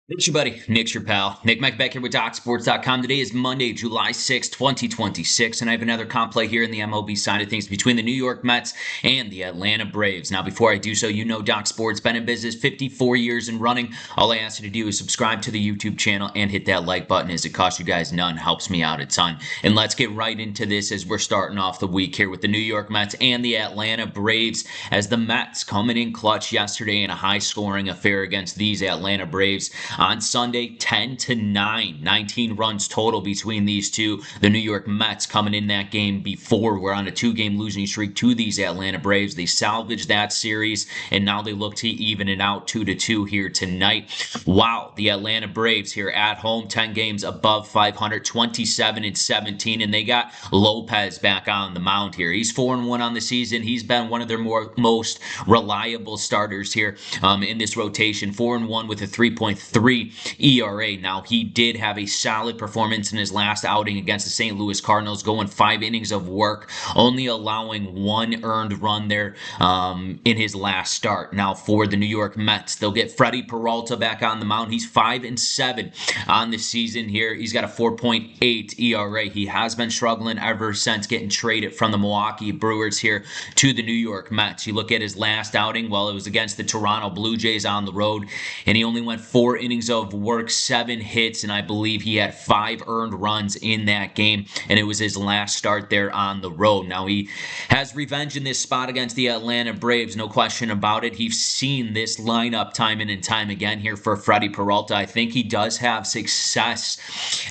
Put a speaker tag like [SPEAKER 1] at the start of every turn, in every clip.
[SPEAKER 1] It's your buddy, Nick's your pal. Nick Mike back here with DocSports.com. Today is Monday, July 6th, 2026, and I have another comp play here in the MLB side of things between the New York Mets and the Atlanta Braves. Now, before I do so, you know Doc Sports been in business 54 years and running. All I ask you to do is subscribe to the YouTube channel and hit that like button as it costs you guys none. Helps me out a ton. And let's get right into this as we're starting off the week here with the New York Mets and the Atlanta Braves, as the Mets coming in clutch yesterday in a high-scoring affair against these Atlanta Braves. On Sunday, 10-9, 19 runs total between these two. The New York Mets coming in that game before we're on a two-game losing streak to these Atlanta Braves. They salvaged that series, and now they look to even it out 2-2 here tonight. Wow, the Atlanta Braves here at home, 10 games above 500, 27-17, and they got Lopez back on the mound here. He's 4-1 on the season. He's been one of their most reliable starters here in this rotation. 4-1 with a 3.3 ERA. Now, he did have a solid performance in his last outing against the St. Louis Cardinals, going 5 innings of work, only allowing 1 earned run there in his last start. Now, for the New York Mets, they'll get Freddie Peralta back on the mound. He's 5-7 on the season here. He's got a 4.8 ERA. He has been struggling ever since getting traded from the Milwaukee Brewers here to the New York Mets. You look at his last outing, well, it was against the Toronto Blue Jays on the road, and he only went 4 innings of work, 7 hits, and I believe he had 5 earned runs in that game, and it was his last start there on the road. Now, he has revenge in this spot against the Atlanta Braves, no question about it. He's seen this lineup time in and time again here for Freddie Peralta. I think he does have success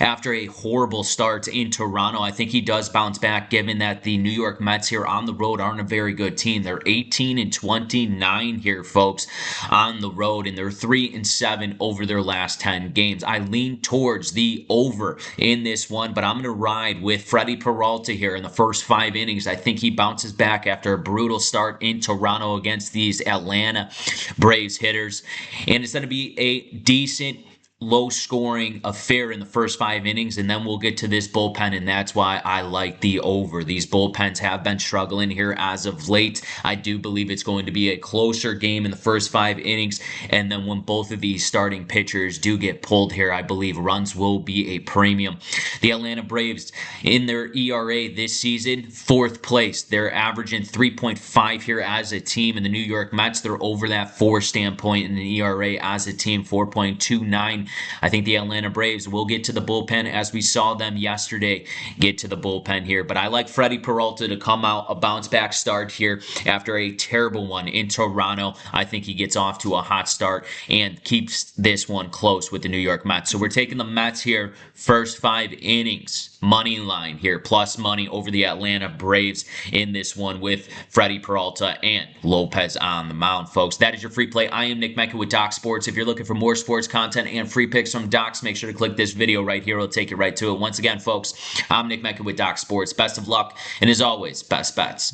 [SPEAKER 1] after a horrible start in Toronto. I think he does bounce back, given that the New York Mets here on the road aren't a very good team. They're 18-29 here, folks, on the road, and they're 3-7 over their last 10 games. I lean towards the over in this one, but I'm going to ride with Freddie Peralta here in the first 5 innings. I think he bounces back after a brutal start in Toronto against these Atlanta Braves hitters, and it's going to be a decent low-scoring affair in the first 5 innings, and then we'll get to this bullpen, and that's why I like the over. These bullpens have been struggling here as of late. I do believe it's going to be a closer game in the first 5 innings, and then when both of these starting pitchers do get pulled here, I believe runs will be a premium. The Atlanta Braves, in their ERA this season, 4th place. They're averaging 3.5 here as a team, and the New York Mets, they're over that 4 standpoint in an ERA as a team, 4.29. I think the Atlanta Braves will get to the bullpen, as we saw them yesterday get to the bullpen here. But I like Freddie Peralta to come out a bounce-back start here after a terrible one in Toronto. I think he gets off to a hot start and keeps this one close with the New York Mets. So we're taking the Mets here, first 5 innings, money line here, plus money over the Atlanta Braves in this one with Freddie Peralta and Lopez on the mound, folks. That is your free play. I am Nick Mecca with Doc Sports. If you're looking for more sports content and free picks from Docs, make sure to click this video right here. It'll take you right to it. Once again, folks, I'm Nick Mecca with Doc Sports. Best of luck, and as always, best bets.